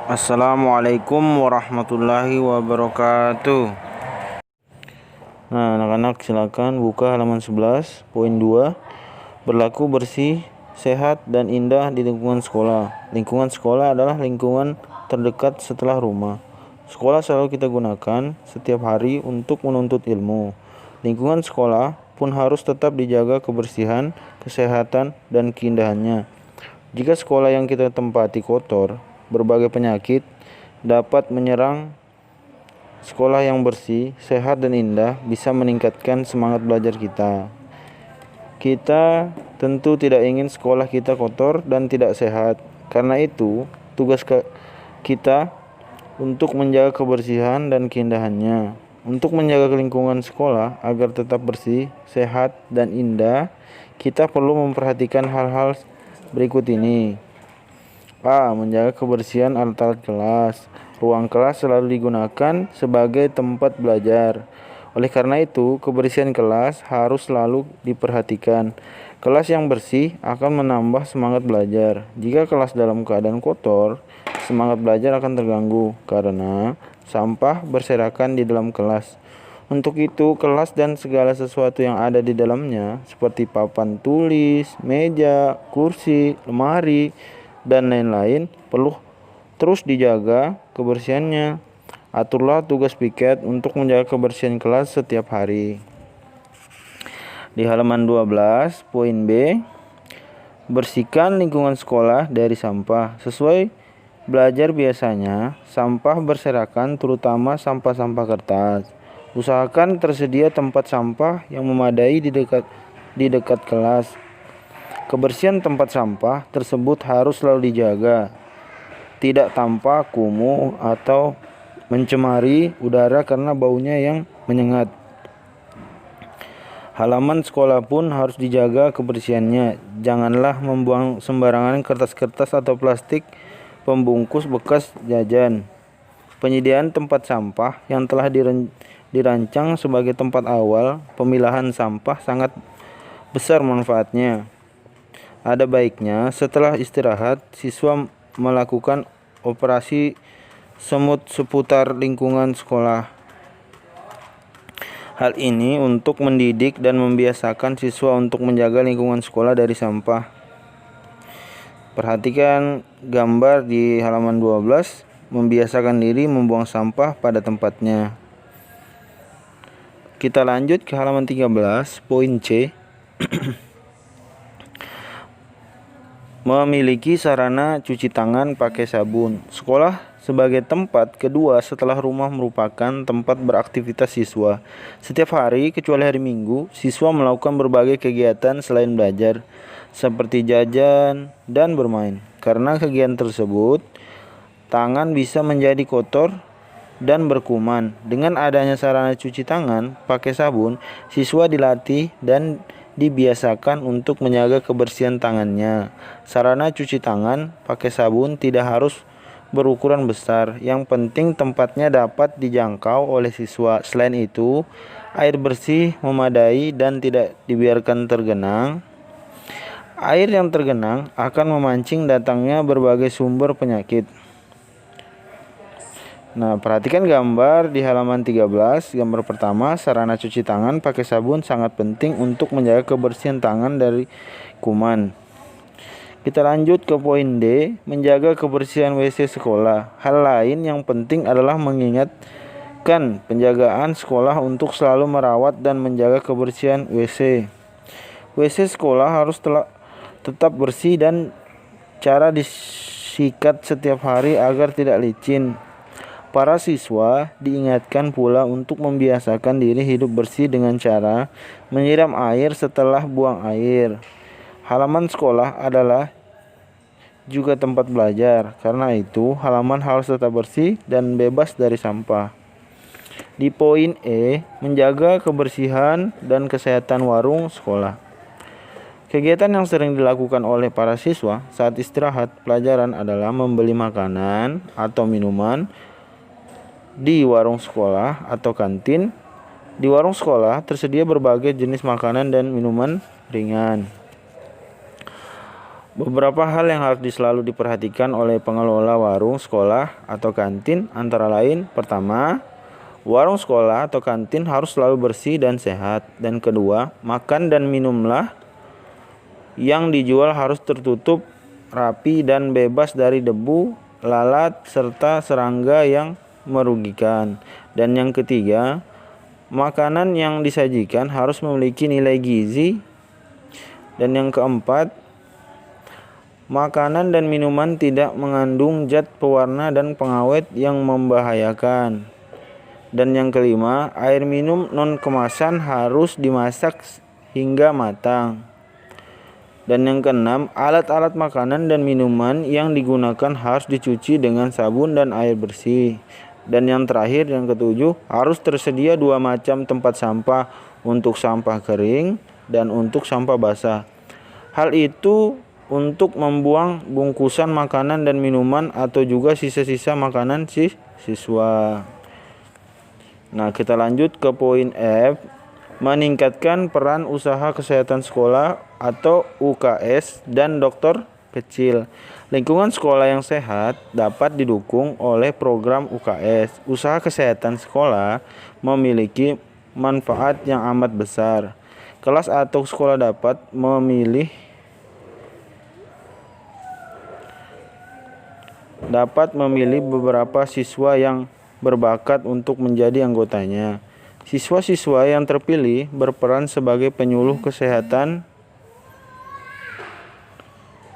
Assalamualaikum warahmatullahi wabarakatuh. Nah, anak-anak silakan buka halaman 11, poin 2. Berlaku bersih, sehat, dan indah di lingkungan sekolah. Lingkungan sekolah adalah lingkungan terdekat setelah rumah. Sekolah selalu kita gunakan setiap hari untuk menuntut ilmu. Lingkungan sekolah pun harus tetap dijaga kebersihan, kesehatan, dan keindahannya. Jika sekolah yang kita tempati kotor, berbagai penyakit dapat menyerang. Sekolah yang bersih, sehat, dan indah bisa meningkatkan semangat belajar kita. Kita tentu tidak ingin sekolah kita kotor dan tidak sehat. Karena itu, tugas kita untuk menjaga kebersihan dan keindahannya. Untuk menjaga lingkungan sekolah agar tetap bersih, sehat, dan indah, kita perlu memperhatikan hal-hal berikut ini. A. Menjaga kebersihan alat-alat kelas. Ruang kelas selalu digunakan sebagai tempat belajar. Oleh karena itu, kebersihan kelas harus selalu diperhatikan. Kelas yang bersih akan menambah semangat belajar. Jika kelas dalam keadaan kotor, semangat belajar akan terganggu karena sampah berserakan di dalam kelas. Untuk itu, kelas dan segala sesuatu yang ada di dalamnya, seperti papan tulis, meja, kursi, lemari, dan lain-lain, perlu terus dijaga kebersihannya. Aturlah tugas piket untuk menjaga kebersihan kelas setiap hari. Di halaman 12, poin B, bersihkan lingkungan sekolah dari sampah. Sesuai belajar biasanya, sampah berserakan terutama sampah-sampah kertas. Usahakan tersedia tempat sampah yang memadai di dekat kelas. Kebersihan tempat sampah tersebut harus selalu dijaga, tidak tampak kumuh atau mencemari udara karena baunya yang menyengat. Halaman sekolah pun harus dijaga kebersihannya. Janganlah membuang sembarangan kertas-kertas atau plastik pembungkus bekas jajan. Penyediaan tempat sampah yang telah dirancang sebagai tempat awal pemilahan sampah sangat besar manfaatnya. Ada baiknya setelah istirahat, siswa melakukan operasi semut seputar lingkungan sekolah. Hal ini untuk mendidik dan membiasakan siswa untuk menjaga lingkungan sekolah dari sampah. Perhatikan gambar di halaman 12, membiasakan diri membuang sampah pada tempatnya. Kita lanjut ke halaman 13, poin C. Memiliki sarana cuci tangan pakai sabun. Sekolah sebagai tempat kedua setelah rumah merupakan tempat beraktivitas siswa. Setiap hari kecuali hari Minggu, siswa melakukan berbagai kegiatan selain belajar, seperti jajan dan bermain. Karena kegiatan tersebut, tangan bisa menjadi kotor dan berkuman. Dengan adanya sarana cuci tangan pakai sabun, siswa dilatih dan dibiasakan untuk menjaga kebersihan tangannya. Sarana cuci tangan pakai sabun tidak harus berukuran besar. Yang penting tempatnya dapat dijangkau oleh siswa. Selain itu, air bersih memadai dan tidak dibiarkan tergenang. Air yang tergenang akan memancing datangnya berbagai sumber penyakit. Nah, perhatikan gambar di halaman 13. Gambar pertama, sarana cuci tangan pakai sabun sangat penting untuk menjaga kebersihan tangan dari kuman. Kita lanjut ke poin D, menjaga kebersihan WC sekolah. Hal lain yang penting adalah mengingatkan penjagaan sekolah untuk selalu merawat dan menjaga kebersihan WC. WC sekolah harus tetap bersih dan cara disikat setiap hari agar tidak licin. Para siswa diingatkan pula untuk membiasakan diri hidup bersih dengan cara menyiram air setelah buang air. Halaman sekolah adalah juga tempat belajar. Karena itu, halaman harus tetap bersih dan bebas dari sampah. Di poin E, menjaga kebersihan dan kesehatan warung sekolah. Kegiatan yang sering dilakukan oleh para siswa saat istirahat pelajaran adalah membeli makanan atau minuman di warung sekolah atau kantin. Di warung sekolah tersedia berbagai jenis makanan dan minuman ringan. Beberapa hal yang harus selalu diperhatikan oleh pengelola warung sekolah atau kantin antara lain, pertama, warung sekolah atau kantin harus selalu bersih dan sehat. Dan kedua, makan dan minumlah yang dijual harus tertutup rapi dan bebas dari debu, lalat, serta serangga yang merugikan. Dan yang ketiga, makanan yang disajikan harus memiliki nilai gizi. Dan yang keempat, makanan dan minuman tidak mengandung zat pewarna dan pengawet yang membahayakan. Dan yang kelima, air minum non kemasan harus dimasak hingga matang. Dan yang keenam, alat-alat makanan dan minuman yang digunakan harus dicuci dengan sabun dan air bersih. Dan yang terakhir, yang ketujuh, harus tersedia 2 macam tempat sampah, untuk sampah kering dan untuk sampah basah. Hal itu untuk membuang bungkusan makanan dan minuman atau juga sisa-sisa makanan siswa. Nah, kita lanjut ke poin F. Meningkatkan peran usaha kesehatan sekolah atau UKS dan dokter kecil. Lingkungan sekolah yang sehat dapat didukung oleh program UKS. Usaha kesehatan sekolah memiliki manfaat yang amat besar. Kelas atau sekolah dapat memilih beberapa siswa yang berbakat untuk menjadi anggotanya. Siswa-siswa yang terpilih berperan sebagai penyuluh kesehatan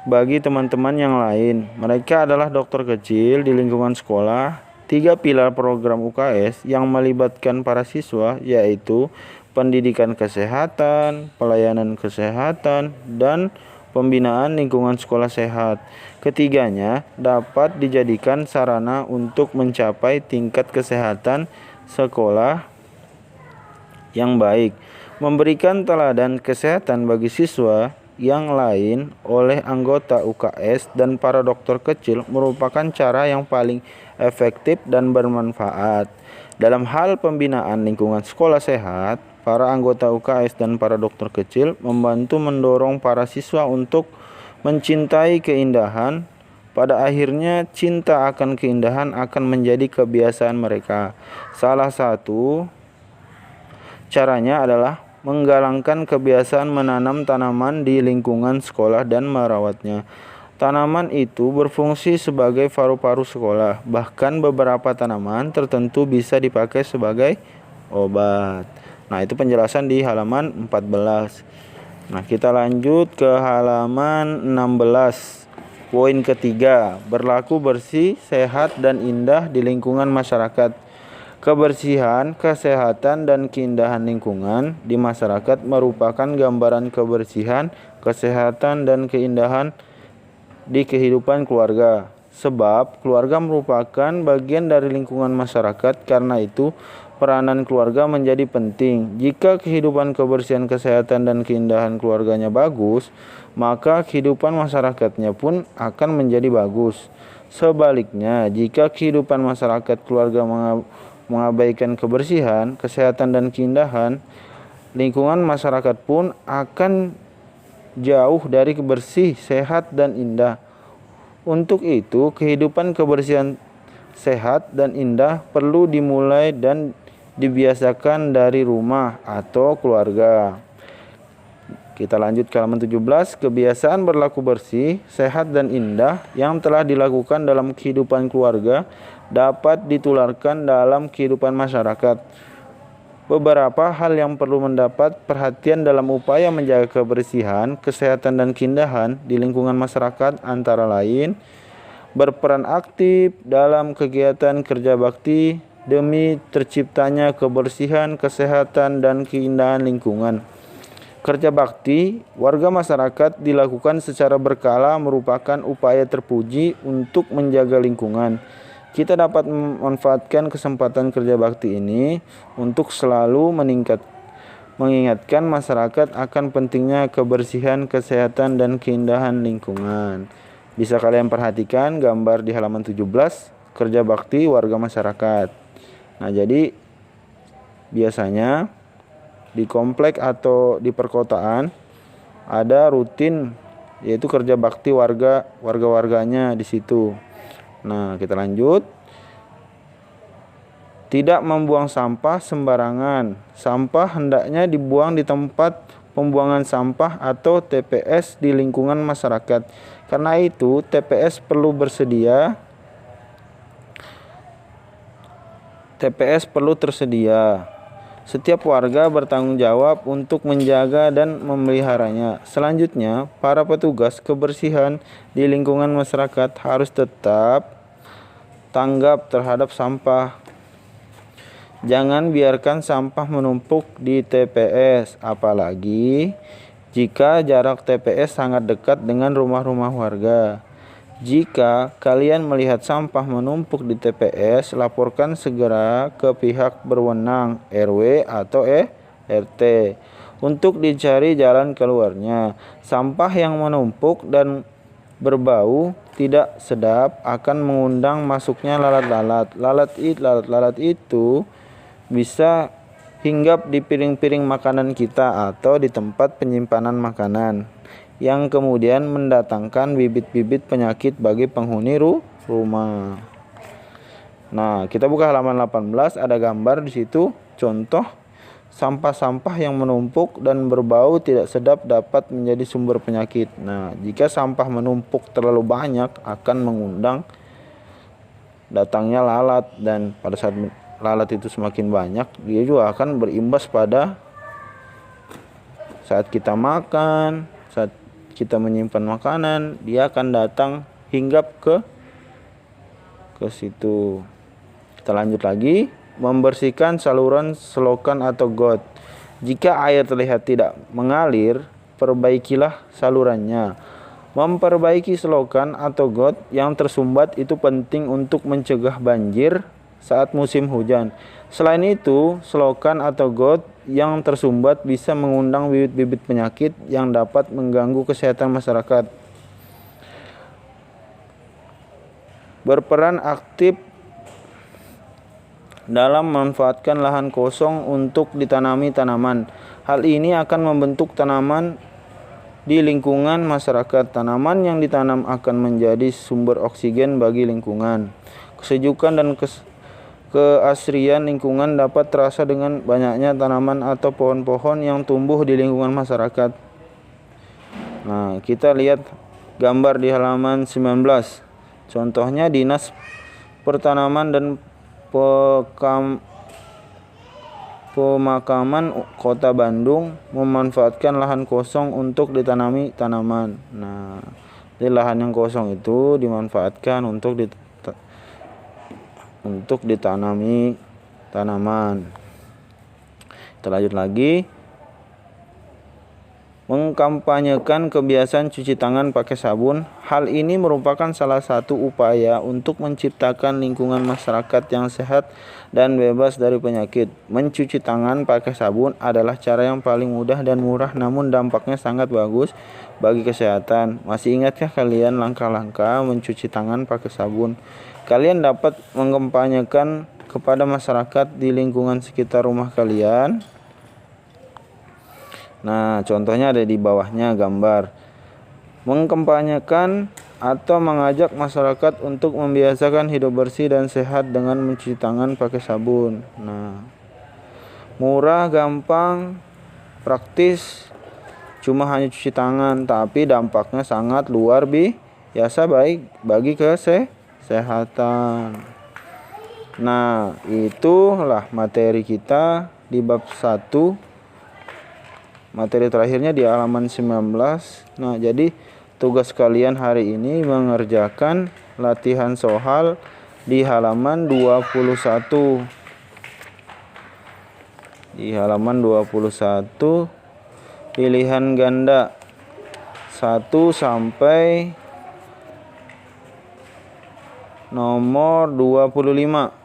bagi teman-teman yang lain. Mereka adalah dokter kecil di lingkungan sekolah. 3 pilar program UKS yang melibatkan para siswa yaitu pendidikan kesehatan, pelayanan kesehatan, dan pembinaan lingkungan sekolah sehat. Ketiganya dapat dijadikan sarana untuk mencapai tingkat kesehatan sekolah yang baik. Memberikan teladan kesehatan bagi siswa yang lain oleh anggota UKS dan para dokter kecil merupakan cara yang paling efektif dan bermanfaat. Dalam hal pembinaan lingkungan sekolah sehat, para anggota UKS dan para dokter kecil membantu mendorong para siswa untuk mencintai keindahan. Pada akhirnya, cinta akan keindahan akan menjadi kebiasaan mereka. Salah satu caranya adalah menggalakkan kebiasaan menanam tanaman di lingkungan sekolah dan merawatnya. Tanaman itu berfungsi sebagai paru-paru sekolah. Bahkan beberapa tanaman tertentu bisa dipakai sebagai obat. Nah, itu penjelasan di halaman 14. Nah, kita lanjut ke halaman 16. Poin ketiga, berlaku bersih, sehat, dan indah di lingkungan masyarakat. Kebersihan, kesehatan, dan keindahan lingkungan di masyarakat merupakan gambaran kebersihan, kesehatan, dan keindahan di kehidupan keluarga. Sebab keluarga merupakan bagian dari lingkungan masyarakat, karena itu peranan keluarga menjadi penting. Jika kehidupan, kebersihan, kesehatan, dan keindahan keluarganya bagus, maka kehidupan masyarakatnya pun akan menjadi bagus. Sebaliknya, jika kehidupan masyarakat keluarga mengabaikan kebersihan, kesehatan, dan keindahan, lingkungan masyarakat pun akan jauh dari bersih, sehat, dan indah. Untuk itu, kehidupan kebersihan, sehat, dan indah perlu dimulai dan dibiasakan dari rumah atau keluarga. Kita lanjut ke halaman 17. Kebiasaan berlaku bersih, sehat, dan indah yang telah dilakukan dalam kehidupan keluarga dapat ditularkan dalam kehidupan masyarakat. Beberapa hal yang perlu mendapat perhatian dalam upaya menjaga kebersihan, kesehatan, dan keindahan di lingkungan masyarakat antara lain: berperan aktif dalam kegiatan kerja bakti demi terciptanya kebersihan, kesehatan, dan keindahan lingkungan. Kerja bakti warga masyarakat dilakukan secara berkala merupakan upaya terpuji untuk menjaga lingkungan. Kita dapat memanfaatkan kesempatan kerja bakti ini untuk selalu mengingatkan masyarakat akan pentingnya kebersihan, kesehatan, dan keindahan lingkungan. Bisa kalian perhatikan gambar di halaman 17, kerja bakti warga masyarakat. Nah, jadi biasanya di komplek atau di perkotaan ada rutin yaitu kerja bakti warga-warganya di situ. Nah, kita lanjut. Tidak membuang sampah sembarangan. Sampah hendaknya dibuang di tempat pembuangan sampah atau TPS di lingkungan masyarakat. Karena itu, TPS perlu tersedia. Setiap warga bertanggung jawab untuk menjaga dan memeliharanya. Selanjutnya, para petugas kebersihan di lingkungan masyarakat harus tetap tanggap terhadap sampah. Jangan biarkan sampah menumpuk di TPS, apalagi jika jarak TPS sangat dekat dengan rumah-rumah warga. Jika kalian melihat sampah menumpuk di TPS, laporkan segera ke pihak berwenang, RW atau RT, untuk dicari jalan keluarnya. Sampah yang menumpuk dan berbau tidak sedap akan mengundang masuknya lalat-lalat. Lalat-lalat itu bisa hinggap di piring-piring makanan kita atau di tempat penyimpanan makanan, yang kemudian mendatangkan bibit-bibit penyakit bagi penghuni rumah. Nah, kita buka halaman 18, ada gambar di situ contoh sampah-sampah yang menumpuk dan berbau tidak sedap dapat menjadi sumber penyakit. Nah, jika sampah menumpuk terlalu banyak akan mengundang datangnya lalat, dan pada saat lalat itu semakin banyak, dia juga akan berimbas pada saat kita makan, saat kita menyimpan makanan, dia akan datang hinggap ke situ. Kita lanjut lagi, membersihkan saluran selokan atau got. Jika air terlihat tidak mengalir, perbaikilah salurannya. Memperbaiki selokan atau got yang tersumbat itu penting untuk mencegah banjir saat musim hujan. Selain itu, selokan atau got yang tersumbat bisa mengundang bibit-bibit penyakit yang dapat mengganggu kesehatan masyarakat. Berperan aktif dalam memanfaatkan lahan kosong untuk ditanami tanaman. Hal ini akan membentuk tanaman di lingkungan masyarakat. Tanaman yang ditanam akan menjadi sumber oksigen bagi lingkungan. Kesejukan dan keasrian lingkungan dapat terasa dengan banyaknya tanaman atau pohon-pohon yang tumbuh di lingkungan masyarakat. Nah, kita lihat gambar di halaman 19. Contohnya Dinas Pertanaman dan Pemakaman Kota Bandung memanfaatkan lahan kosong untuk ditanami tanaman. Nah, di lahan yang kosong itu dimanfaatkan untuk ditanami tanaman. Kita lanjut lagi. Mengkampanyekan kebiasaan cuci tangan pakai sabun. Hal ini merupakan salah satu upaya untuk menciptakan lingkungan masyarakat yang sehat dan bebas dari penyakit. Mencuci tangan pakai sabun adalah cara yang paling mudah dan murah, namun dampaknya sangat bagus bagi kesehatan. Masih ingatkah kalian langkah-langkah mencuci tangan pakai sabun? Kalian dapat mengkampanyekan kepada masyarakat di lingkungan sekitar rumah kalian. Nah, contohnya ada di bawahnya gambar. Mengkampanyekan atau mengajak masyarakat untuk membiasakan hidup bersih dan sehat dengan mencuci tangan pakai sabun. Nah, murah, gampang, praktis, cuma hanya cuci tangan, tapi dampaknya sangat luar biasa baik bagi kesehatan. Nah, itulah materi kita di bab 1. Materi terakhirnya di halaman 19. Nah, jadi tugas kalian hari ini mengerjakan latihan soal di halaman 21. Di halaman 21, pilihan ganda 1 sampai nomor 25.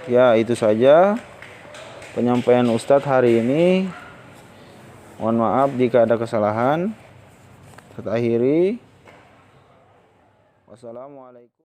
Ya, itu saja penyampaian Ustadz hari ini. Mohon maaf jika ada kesalahan. Kita akhiri. Wassalamualaikum.